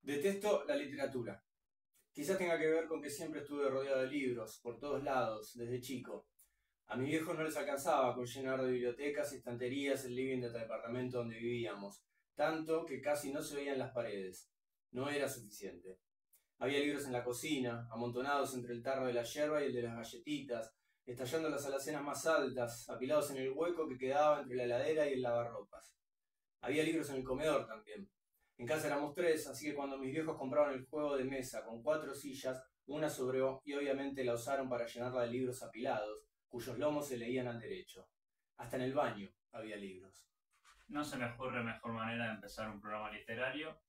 Detesto la literatura. Quizás tenga que ver con que siempre estuve rodeado de libros, por todos lados, desde chico. A mis viejos no les alcanzaba con llenar de bibliotecas y estanterías el living del departamento donde vivíamos, tanto que casi no se veían las paredes. No era suficiente. Había libros en la cocina, amontonados entre el tarro de la yerba y el de las galletitas, estallando las alacenas más altas, apilados en el hueco que quedaba entre la heladera y el lavarropas. Había libros en el comedor también. En casa éramos tres, así que cuando mis viejos compraron el juego de mesa con 4 sillas, una sobró y obviamente la usaron para llenarla de libros apilados, cuyos lomos se leían al derecho. Hasta en el baño había libros. No se me ocurre mejor manera de empezar un programa literario.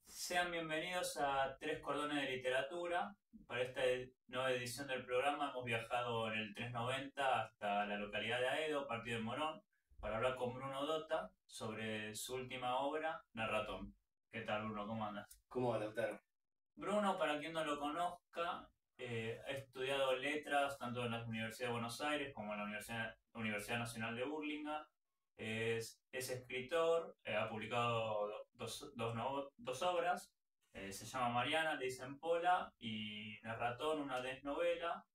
Sean bienvenidos a Tres Cordones de Literatura. Para esta nueva edición del programa hemos viajado en el 390 hasta la localidad de Aedo, partido de Morón, para hablar con Bruno Dota sobre su última obra, Narratón. ¿Qué tal, Bruno? ¿Cómo andas? ¿Cómo adaptaron? Bruno, para quien no lo conozca, ha estudiado letras tanto en la Universidad de Buenos Aires como en la Universidad Nacional de Burlingame. Es escritor, ha publicado dos obras, se llama Mariana, le dicen Pola, y Narratón, una novela.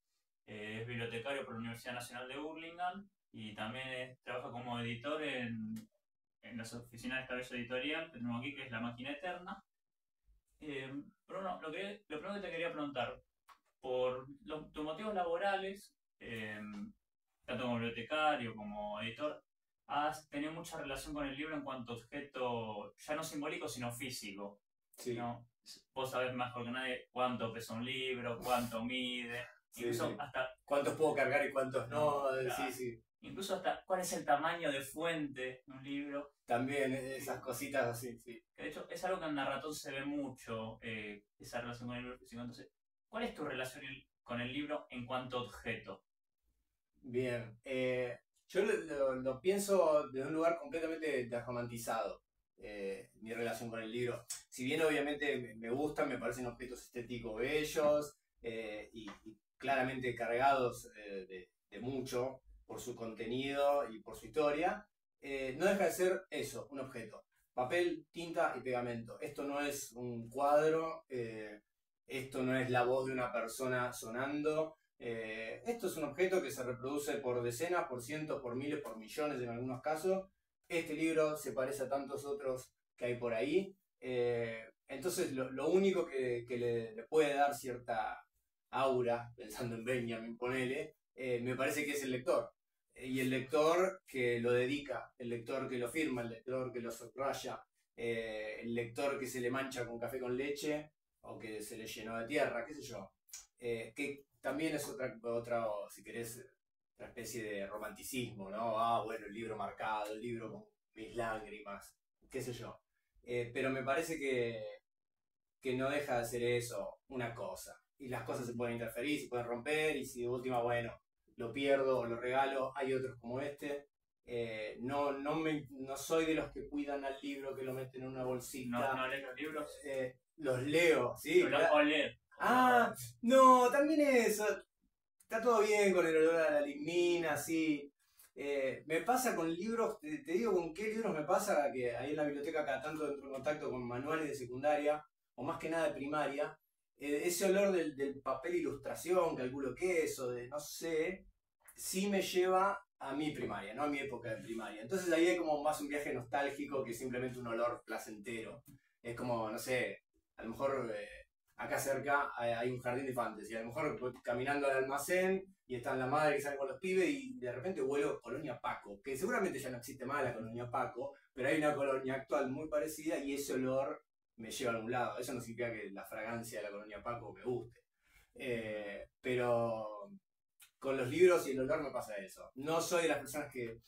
Es bibliotecario por la Universidad Nacional de Burlingame y también trabaja como editor en las oficinas de Cabello Editorial que tenemos aquí, que es La Máquina Eterna. Bruno, lo primero que te quería preguntar, por tus motivos laborales, tanto como bibliotecario como editor, has tenido mucha relación con el libro en cuanto a objeto, ya no simbólico, sino físico. Sí. ¿No? Vos sabés mejor que nadie cuánto pesa un libro, cuánto mide, Sí, incluso sí. hasta... ¿Cuántos puedo cargar y cuántos no? Claro. Sí, sí. Incluso hasta cuál es el tamaño de fuente de un libro. También esas cositas así, sí. Que de hecho es algo que en Narratón se ve mucho, esa relación con el libro físico. Entonces, ¿cuál es tu relación con el libro en cuanto a objeto? Bien. Yo lo pienso desde un lugar completamente desromantizado. Mi relación con el libro. Si bien obviamente me gustan, me parecen objetos estéticos bellos y claramente cargados de mucho por su contenido y por su historia, no deja de ser eso, un objeto. Papel, tinta y pegamento. Esto no es un cuadro, esto no es la voz de una persona sonando. Esto es un objeto que se reproduce por decenas, por cientos, por miles, por millones en algunos casos. Este libro se parece a tantos otros que hay por ahí. Entonces lo único que le puede dar cierta aura, pensando en Benjamin, ponele, me parece que es el lector. Y el lector que lo dedica, el lector que lo firma, el lector que lo subraya, el lector que se le mancha con café con leche o que se le llenó de tierra, qué sé yo. Que también es otra, si querés, otra especie de romanticismo, ¿no? Ah, bueno, el libro marcado, el libro con mis lágrimas, qué sé yo. Pero me parece que no deja de ser eso, una cosa. Y las cosas se pueden interferir, se pueden romper, y si de última, bueno, lo pierdo o lo regalo, hay otros como este. No soy de los que cuidan al libro, que lo meten en una bolsita. ¿No lees los libros? Los leo, sí. O leer. Ah, no, también eso. Está todo bien con el olor a la lignina, sí. Me pasa con libros, te digo con qué libros me pasa, que ahí en la biblioteca cada tanto entro en contacto con manuales de secundaria, o más que nada de primaria. Ese olor del papel ilustración, calculo que eso, de no sé, sí me lleva a mi primaria, no a mi época de primaria. Entonces ahí hay como más un viaje nostálgico que simplemente un olor placentero. Es como, no sé, a lo mejor acá cerca hay un jardín de infantes y a lo mejor voy caminando al almacén y está la madre que sale con los pibes y de repente huelo Colonia Paco, que seguramente ya no existe más la Colonia Paco, pero hay una colonia actual muy parecida y ese olor me lleva a algún lado. Eso no significa que la fragancia de la Colonia Paco me guste. Pero con los libros y el olor me pasa eso. No soy de las personas que...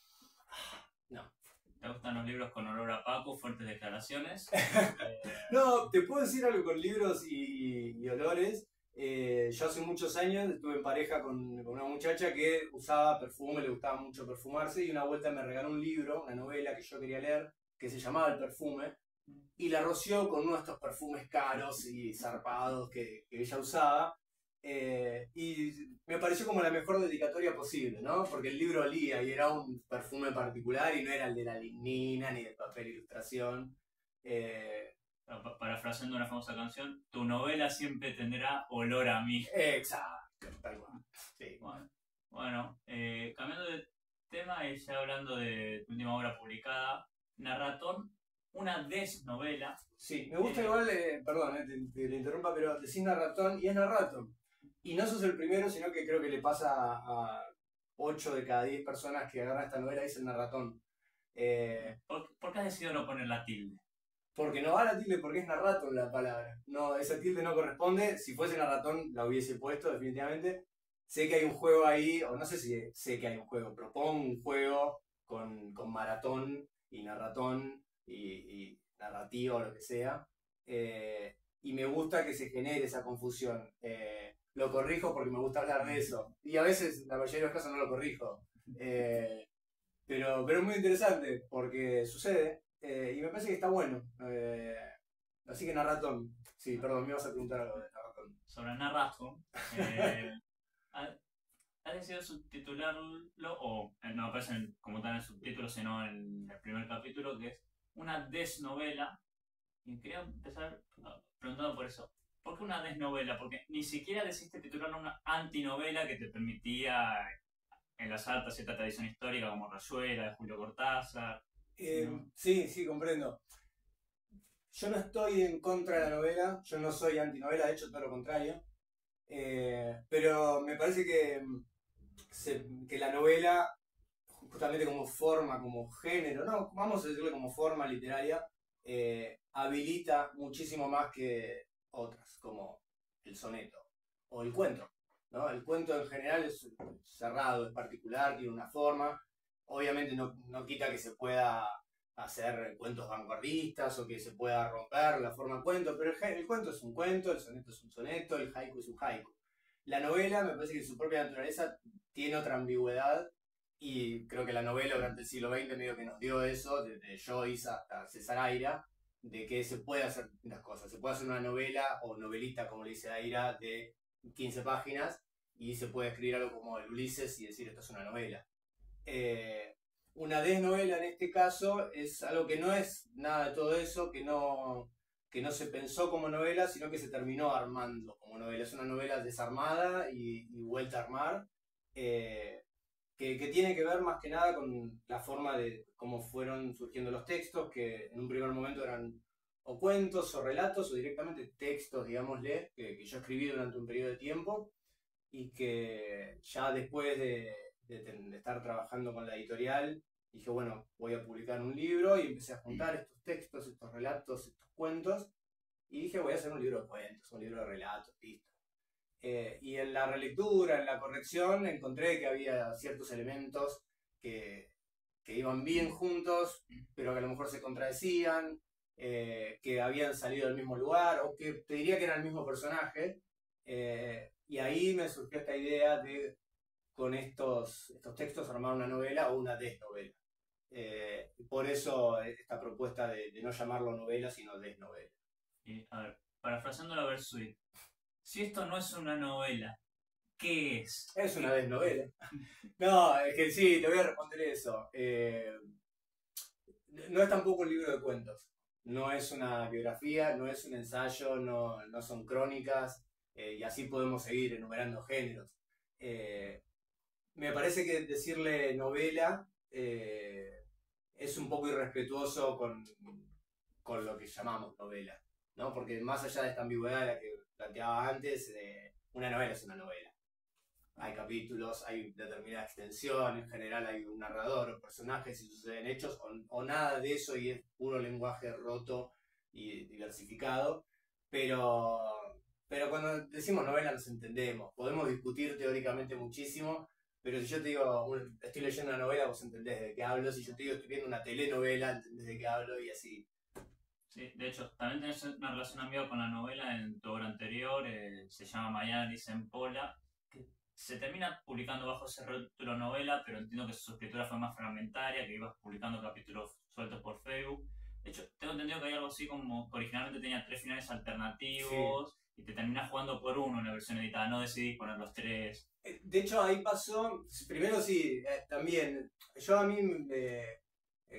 No. ¿Te gustan los libros con olor a Paco, fuertes declaraciones? No, te puedo decir algo con libros y olores. Yo hace muchos años estuve en pareja con una muchacha que usaba perfume, le gustaba mucho perfumarse y una vuelta me regaló un libro, una novela que yo quería leer, que se llamaba El Perfume, y la roció con uno de estos perfumes caros y zarpados que ella usaba. Y me pareció como la mejor dedicatoria posible, ¿no? Porque el libro olía y era un perfume particular y no era el de la lignina ni del papel ilustración. parafraseando una famosa canción, tu novela siempre tendrá olor a mí. Exacto, tal cual. Sí. Bueno, cambiando de tema y ya hablando de tu última obra publicada, Narratón, una desnovela. Sí, me gusta igual, perdón, te interrumpa, pero decís narratón y es narratón. Y no sos el primero, sino que creo que le pasa a 8 de cada 10 personas que agarran esta novela y dicen narratón. ¿Por qué has decidido no poner la tilde? Porque no va la tilde, porque es narratón la palabra. No, esa tilde no corresponde. Si fuese narratón la hubiese puesto definitivamente. Sé que hay un juego ahí, o no sé si sé que hay un juego, propongo un juego con maratón y narratón y narrativa o lo que sea. Y me gusta que se genere esa confusión. Lo corrijo porque me gusta hablar de eso. Y a veces, la mayoría de los casos, no lo corrijo. Pero es muy interesante porque sucede y me parece que está bueno. Así que narratón. Sí, perdón, me ibas a preguntar algo de narratón. Sobre Narratón, ¿has decidido subtitularlo o no aparece como tal en el subtítulo, sino en el primer capítulo, que es una desnovela? Y quería empezar preguntando por eso. ¿Por qué una desnovela? Porque ni siquiera decidiste titular una antinovela que te permitía enlazar cierta tradición histórica como Rayuela, de Julio Cortázar. ¿No? Sí, comprendo. Yo no estoy en contra de la novela, yo no soy antinovela, de hecho todo lo contrario. Pero me parece que la novela, justamente como forma, como género, no, vamos a decirle como forma literaria, habilita muchísimo más que otras, como el soneto o el cuento. ¿No? El cuento en general es cerrado, es particular, tiene una forma. Obviamente no quita que se pueda hacer cuentos vanguardistas o que se pueda romper la forma de cuento, pero el cuento es un cuento, el soneto es un soneto, el haiku es un haiku. La novela me parece que su propia naturaleza tiene otra ambigüedad y creo que la novela durante el siglo XX medio que nos dio eso, desde Joyce hasta César Aira, de que se puede hacer las cosas. Se puede hacer una novela o novelita, como le dice Aira, de 15 páginas y se puede escribir algo como el Ulises y decir esto es una novela. Una desnovela en este caso es algo que no es nada de todo eso, que no se pensó como novela, sino que se terminó armando como novela. Es una novela desarmada y vuelta a armar, que tiene que ver más que nada con la forma de cómo fueron surgiendo los textos, que en un primer momento eran o cuentos o relatos o directamente textos, digámosle, que yo escribí durante un periodo de tiempo y que ya después de estar trabajando con la editorial, dije, bueno, voy a publicar un libro y empecé a juntar estos textos, estos relatos, estos cuentos y dije, voy a hacer un libro de cuentos, un libro de relatos, listo. Y en la relectura, en la corrección, encontré que había ciertos elementos que iban bien juntos, pero que a lo mejor se contradecían, que habían salido del mismo lugar, o que te diría que era el mismo personaje. Y ahí me surgió esta idea de, con estos textos, armar una novela o una desnovela. Por eso esta propuesta de no llamarlo novela, sino desnovela. Y, a ver, parafraseando la Versuit, si esto no es una novela, ¿qué es? Es una desnovela. No, es que sí, te voy a responder eso. No es tampoco un libro de cuentos. No es una biografía, no es un ensayo, no son crónicas, y así podemos seguir enumerando géneros. Me parece que decirle novela es un poco irrespetuoso con lo que llamamos novela, ¿no? Porque más allá de esta ambigüedad de la que planteaba antes, una novela es una novela. Hay capítulos, hay determinada extensión, en general hay un narrador o personajes y suceden hechos, o nada de eso y es puro lenguaje roto y diversificado. Pero cuando decimos novela nos entendemos, podemos discutir teóricamente muchísimo, pero si yo te digo, estoy leyendo una novela, vos entendés de qué hablo, si yo te digo, estoy viendo una telenovela, entendés de qué hablo y así. Sí, de hecho, también tenés una relación amiga con la novela en tu obra anterior, se llama Mañana dicen Pola, que se termina publicando bajo ese rótulo novela, pero entiendo que su escritura fue más fragmentaria, que ibas publicando capítulos sueltos por Facebook. De hecho, tengo entendido que hay algo así como que originalmente tenía 3 finales alternativos, sí, y te terminas jugando por uno en la versión editada, no decidís poner los 3. De hecho, ahí pasó, primero sí, también, yo a mí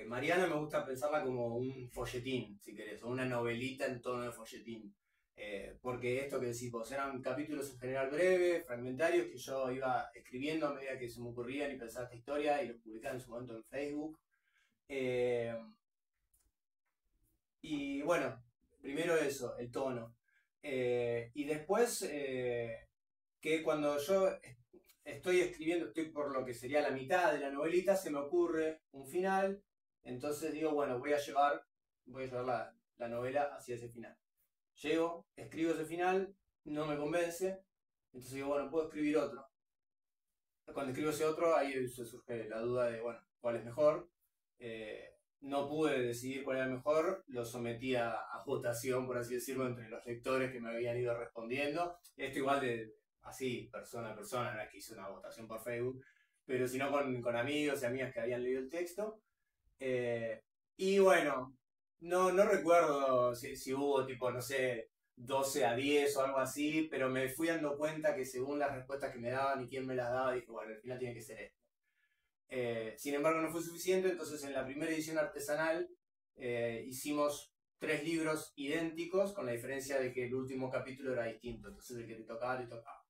Mariana me gusta pensarla como un folletín, si querés, o una novelita en tono de folletín. Porque esto que decís vos, eran capítulos en general breves, fragmentarios, que yo iba escribiendo a medida que se me ocurrían y pensaba esta historia y los publicaba en su momento en Facebook. Eh, y bueno, primero eso, el tono. Y después, que cuando yo estoy escribiendo, estoy por lo que sería la mitad de la novelita, se me ocurre un final, entonces digo, bueno, voy a llevar la novela hacia ese final. Llego, escribo ese final, no me convence, entonces digo, bueno, puedo escribir otro. Cuando escribo ese otro, ahí se surge la duda de, bueno, cuál es mejor. No pude decidir cuál era mejor, lo sometí a votación, por así decirlo, entre los lectores que me habían ido respondiendo. Esto igual de así, persona a persona, no es que hice una votación por Facebook, pero sino con amigos y amigas que habían leído el texto. Eh, y bueno, no recuerdo si hubo tipo, no sé, 12-10 o algo así, pero me fui dando cuenta que según las respuestas que me daban y quién me las daba, dije, bueno, al final tiene que ser esto. Sin embargo, no fue suficiente, entonces en la primera edición artesanal hicimos 3 libros idénticos, con la diferencia de que el último capítulo era distinto, entonces el que te tocaba, te tocaba.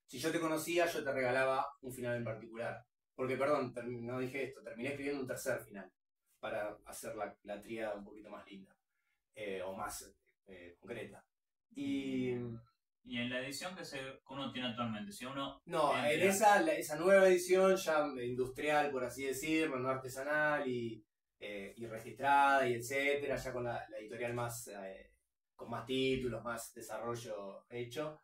Si yo te conocía, yo te regalaba un final en particular. Porque, perdón, no dije esto, terminé escribiendo un tercer final para hacer la tríada un poquito más linda o más concreta. Y Y en la edición uno tiene actualmente, si uno no, en entra, esa nueva edición ya industrial, por así decirlo, no artesanal y registrada y etcétera, ya con la editorial más, con más títulos, más desarrollo hecho,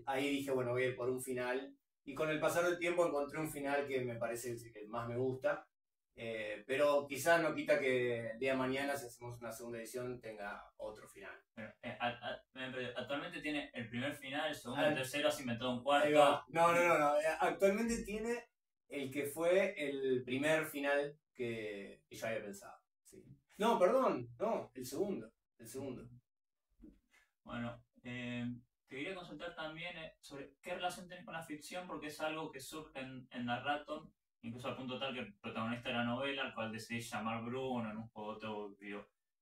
ahí dije, bueno, voy a ir por un final. Y con el pasar del tiempo encontré un final que me parece que más me gusta. Pero quizás no quita que el día de mañana, si hacemos una segunda edición, tenga otro final. actualmente tiene el primer final, el segundo, Ah, el tercero, has inventado un Ahí cuarto. va. No. Actualmente tiene el que fue el primer final que yo había pensado. Sí. No, perdón, no, el segundo. El segundo. Bueno, te quería consultar también sobre qué relación tenés con la ficción, porque es algo que surge en Narraton, incluso al punto tal que el protagonista de la novela, al cual decidís llamar Bruno, en un juego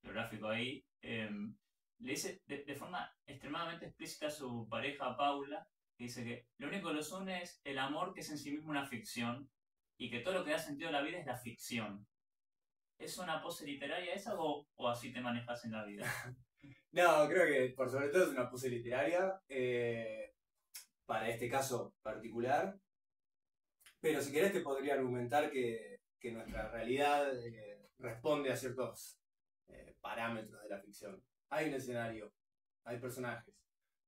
biográfico ahí, le dice de forma extremadamente explícita a su pareja Paula, que dice que lo único que los une es el amor, que es en sí mismo una ficción, y que todo lo que da sentido a la vida es la ficción. ¿Es una pose literaria esa o así te manejas en la vida? No, creo que por sobre todo es una pose literaria para este caso particular. Pero si querés te podría argumentar que nuestra realidad responde a ciertos parámetros de la ficción. Hay un escenario, hay personajes,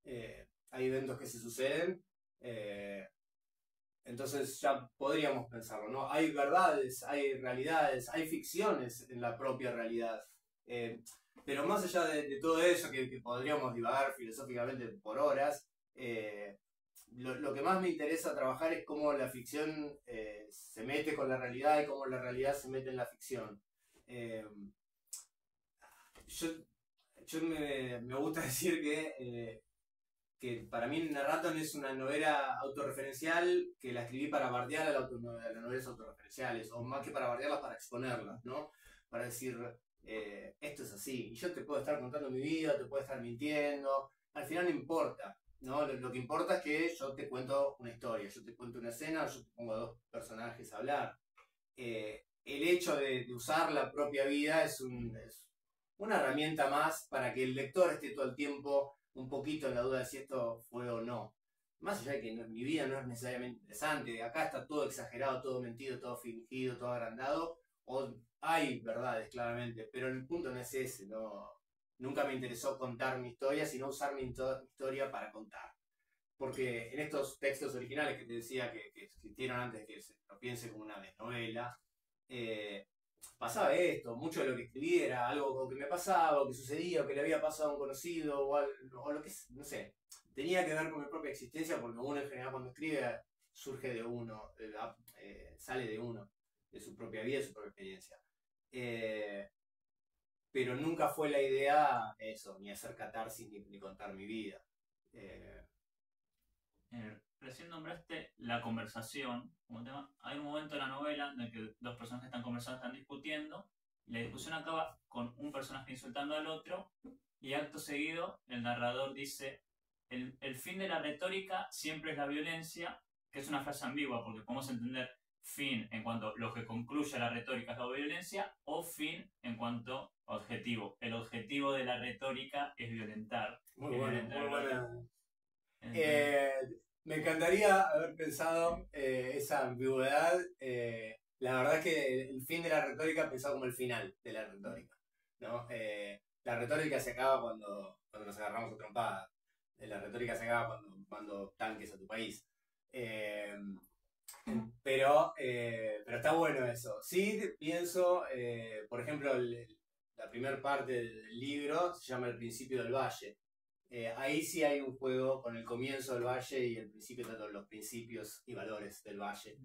hay eventos que se suceden, entonces ya podríamos pensarlo, ¿no? Hay verdades, hay realidades, hay ficciones en la propia realidad. Pero más allá de todo eso, que podríamos divagar filosóficamente por horas, lo que más me interesa trabajar es cómo la ficción se mete con la realidad y cómo la realidad se mete en la ficción. Eh, yo me gusta decir que para mí Narraton es una novela autorreferencial que la escribí para bardear a las novelas autorreferenciales, o más que para bardearlas, para exponerlas, ¿no? Para decir, esto es así, y yo te puedo estar contando mi vida, te puedo estar mintiendo, al final no importa, ¿no? Lo que importa es que yo te cuento una historia, yo te cuento una escena, yo te pongo a 2 personajes a hablar. El hecho de usar la propia vida es una herramienta más para que el lector esté todo el tiempo un poquito en la duda de si esto fue o no. Más allá de que mi vida no es necesariamente interesante, acá está todo exagerado, todo mentido, todo fingido, todo agrandado, o hay verdades claramente, pero el punto no es ese, no, nunca me interesó contar mi historia, sino usar mi historia para contar. Porque en estos textos originales que te decía que existieron antes de que se lo piense como una novela, pasaba esto, mucho de lo que escribí era algo que me pasaba, o que sucedía, o que le había pasado a un conocido, o lo que no sé, tenía que ver con mi propia existencia, porque uno en general cuando escribe surge de uno, sale de uno, de su propia vida, de su propia experiencia. Pero nunca fue la idea eso, ni hacer catarsis ni contar mi vida. recién nombraste la conversación como tema. Hay un momento en la novela en el que dos personajes están conversando, están discutiendo, y la discusión acaba con un personaje insultando al otro, y acto seguido el narrador dice, el fin de la retórica siempre es la violencia, que es una frase ambigua, porque podemos entender fin en cuanto lo que concluye la retórica es la violencia, o fin en cuanto objetivo. El objetivo de la retórica es violentar. Muy Es bueno, violentar muy al otro. buena. Entonces, Me encantaría haber pensado esa ambigüedad. La verdad es que el fin de la retórica pensado como el final de la retórica, ¿no? La retórica se acaba cuando nos agarramos a trompadas. La retórica se acaba cuando tanques a tu país. Eh, pero está bueno eso. Sí, pienso, por ejemplo, la primera parte del libro se llama El principio del valle. Ahí sí hay un juego con el comienzo del valle y el principio, tanto los principios y valores del valle.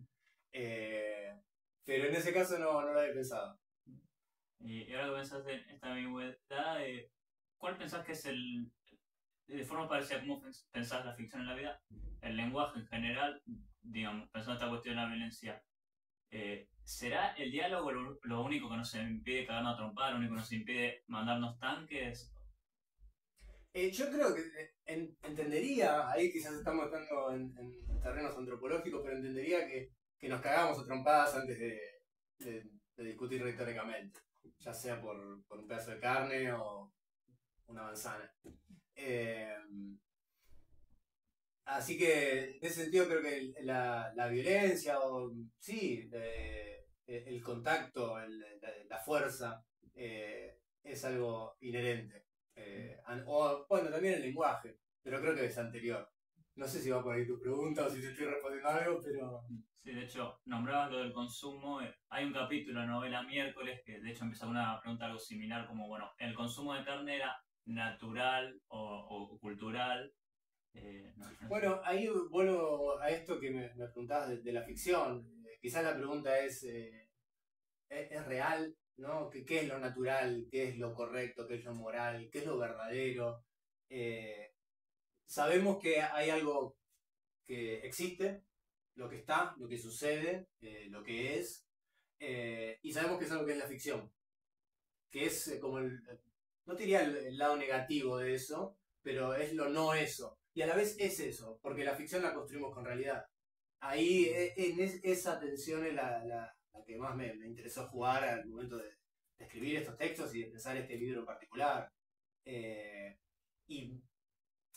Eh, pero en ese caso no lo había pensado. y ahora que pensás en esta ambigüedad, ¿cuál pensás que es de forma parecida, cómo pensás la ficción en la vida, el lenguaje en general, digamos, pensando en esta cuestión de la violencia? ¿Será el diálogo lo único que nos impide cagarnos a trompar, lo único que nos impide mandarnos tanques? Yo creo que entendería, ahí quizás estamos estando en terrenos antropológicos, pero entendería que nos cagamos a trompadas antes de discutir retóricamente, ya sea por un pedazo de carne o una manzana. Eh, Así que en ese sentido creo que la violencia o sí, el contacto, la fuerza es algo inherente. O bueno, también el lenguaje, pero creo que es anterior. No sé si va por ahí tu pregunta o si te estoy respondiendo algo, pero... Sí, de hecho, nombrabas lo del consumo. Hay un capítulo en la novela Miércoles que de hecho empieza con una pregunta algo similar como, bueno, ¿el consumo de carne era natural o cultural? No sé. Bueno, ahí vuelvo a esto que me preguntabas de la ficción. Quizás la pregunta es real, ¿no? ¿Qué es lo natural? ¿Qué es lo correcto? ¿Qué es lo moral? ¿Qué es lo verdadero? Eh, Sabemos que hay algo que existe, lo que está, lo que sucede, lo que es, y sabemos que es algo que es la ficción, que es como no te diría el lado negativo de eso, pero es lo no eso. Y a la vez es eso, porque la ficción la construimos con realidad. Ahí esa tensión es la que más me interesó jugar al momento de escribir estos textos y de pensar este libro en particular. Y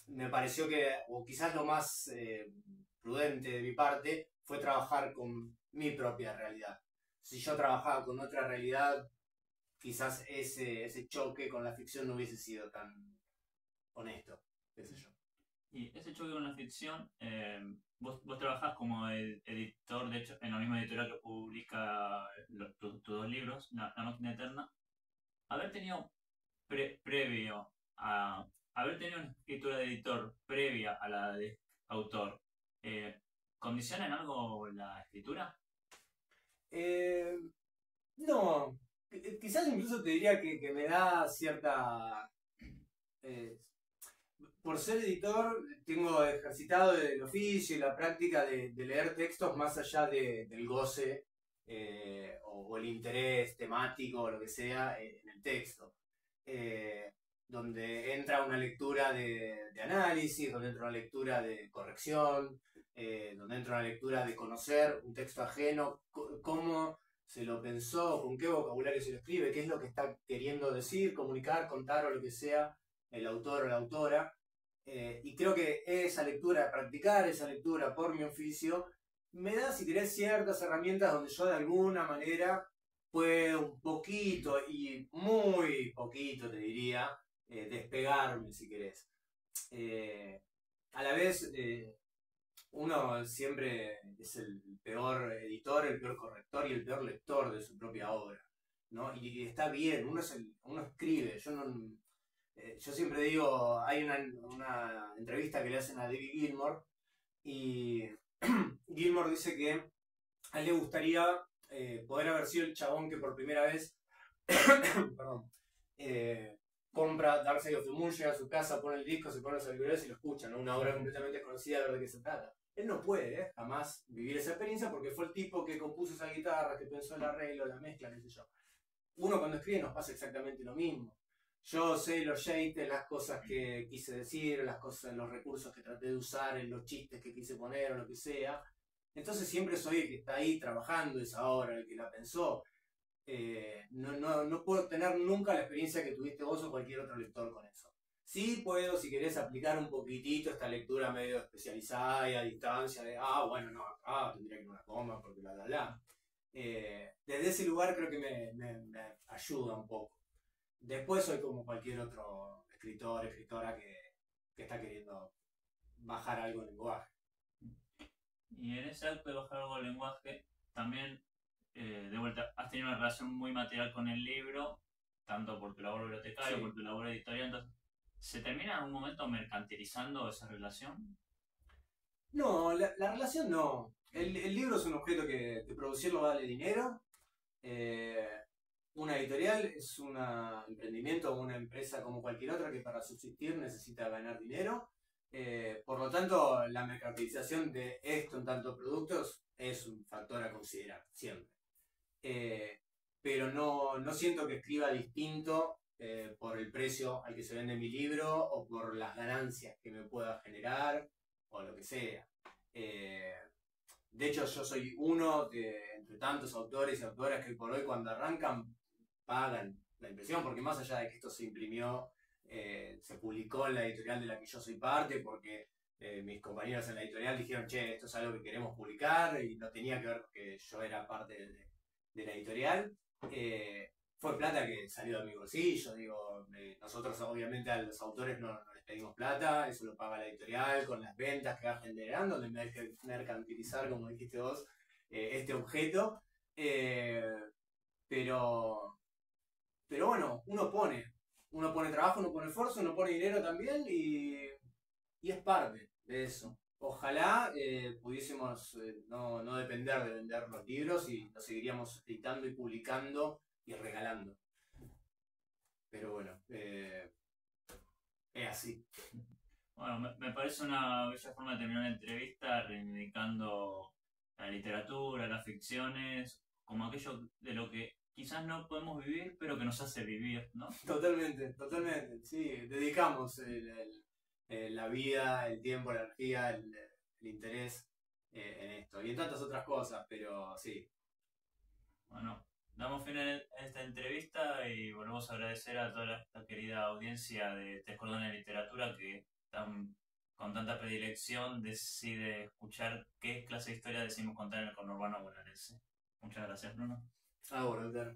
me pareció que, o quizás lo más prudente de mi parte, fue trabajar con mi propia realidad. Si yo trabajaba con otra realidad, quizás ese choque con la ficción no hubiese sido tan honesto, qué sé yo. Y ese choque con la ficción, vos trabajás como editor, de hecho, en la misma editorial que publica tus dos libros, La Máquina Eterna. Haber tenido previo a haber tenido una escritura de editor previa a la de autor, eh, ¿condiciona en algo la escritura? Eh, no, quizás incluso te diría que me da cierta... eh, por ser editor, tengo ejercitado el oficio y la práctica de leer textos más allá del goce o el interés temático o lo que sea en el texto. Eh, Donde entra una lectura de análisis, donde entra una lectura de corrección, donde entra una lectura de conocer un texto ajeno, cómo se lo pensó, con qué vocabulario se lo escribe, qué es lo que está queriendo decir, comunicar, contar o lo que sea el autor o la autora. Y creo que esa lectura, practicar esa lectura por mi oficio, me da, si querés, ciertas herramientas donde yo de alguna manera puedo un poquito, y muy poquito te diría, despegarme, si querés. Eh, a la vez, uno siempre es el peor editor, el peor corrector y el peor lector de su propia obra, ¿no? Y está bien, uno escribe, yo siempre digo, hay una entrevista que le hacen a David Gilmour y Gilmour dice que a él le gustaría poder haber sido el chabón que por primera vez perdón, compra Dark Side of the Moon, llega a su casa, pone el disco, se pone los auriculares y lo escucha, ¿no? Una obra completamente desconocida, a ver de qué se trata. él no puede jamás vivir esa experiencia porque fue el tipo que compuso esa guitarra, que pensó el arreglo, la mezcla, qué sé yo. Uno cuando escribe nos pasa exactamente lo mismo. Yo sé los shapes, las cosas que quise decir, las cosas, los recursos que traté de usar, en los chistes que quise poner o lo que sea. Entonces siempre soy el que está ahí trabajando esa obra, el que la pensó. No puedo tener nunca la experiencia que tuviste vos o cualquier otro lector con eso. Sí puedo, si querés, aplicar un poquitito esta lectura medio especializada y a distancia de, bueno, no, acá tendría que ir una coma porque bla. Desde ese lugar creo que me ayuda un poco. Después soy como cualquier otro escritor, escritora que está queriendo bajar algo en lenguaje. Y en ese acto de bajar algo del lenguaje, también, de vuelta, has tenido una relación muy material con el libro, tanto por tu labor bibliotecaria, Sí. por tu labor editorial, entonces, ¿se termina en algún momento mercantilizando esa relación? No, la relación no. El libro es un objeto que producirlo vale dinero. Eh, una editorial es un emprendimiento o una empresa como cualquier otra que para subsistir necesita ganar dinero. Por lo tanto, la mercantilización de esto en tanto productos es un factor a considerar siempre. Eh, pero no siento que escriba distinto por el precio al que se vende mi libro o por las ganancias que me pueda generar o lo que sea. Eh, de hecho, yo soy uno de entre tantos autores y autoras que por hoy cuando arrancan pagan la impresión, porque más allá de que esto se imprimió, se publicó en la editorial de la que yo soy parte, porque mis compañeros en la editorial dijeron, che, esto es algo que queremos publicar y no tenía que ver con que yo era parte de la editorial. Fue plata que salió de mi bolsillo, digo, nosotros obviamente a los autores no les pedimos plata, eso lo paga la editorial con las ventas que va generando, de mercantilizar, como dijiste vos, este objeto. Eh, pero, pero bueno, uno pone trabajo, uno pone esfuerzo, uno pone dinero también y es parte de eso. Ojalá pudiésemos no depender de vender los libros y lo seguiríamos editando y publicando y regalando. Pero bueno, es así. Bueno, me parece una bella forma de terminar una entrevista reivindicando la literatura, las ficciones, como aquello de lo que quizás no podemos vivir, pero que nos hace vivir, ¿no? Totalmente, totalmente. Sí, dedicamos la vida, el tiempo, la energía, el interés en esto y en tantas otras cosas, pero sí. Bueno, damos fin a esta entrevista y volvemos a agradecer a toda la querida audiencia de Tres Cordones de Literatura que con tanta predilección decide escuchar qué clase de historia decimos contar en el conurbano bonaerense. Muchas gracias, Bruno. Ahora,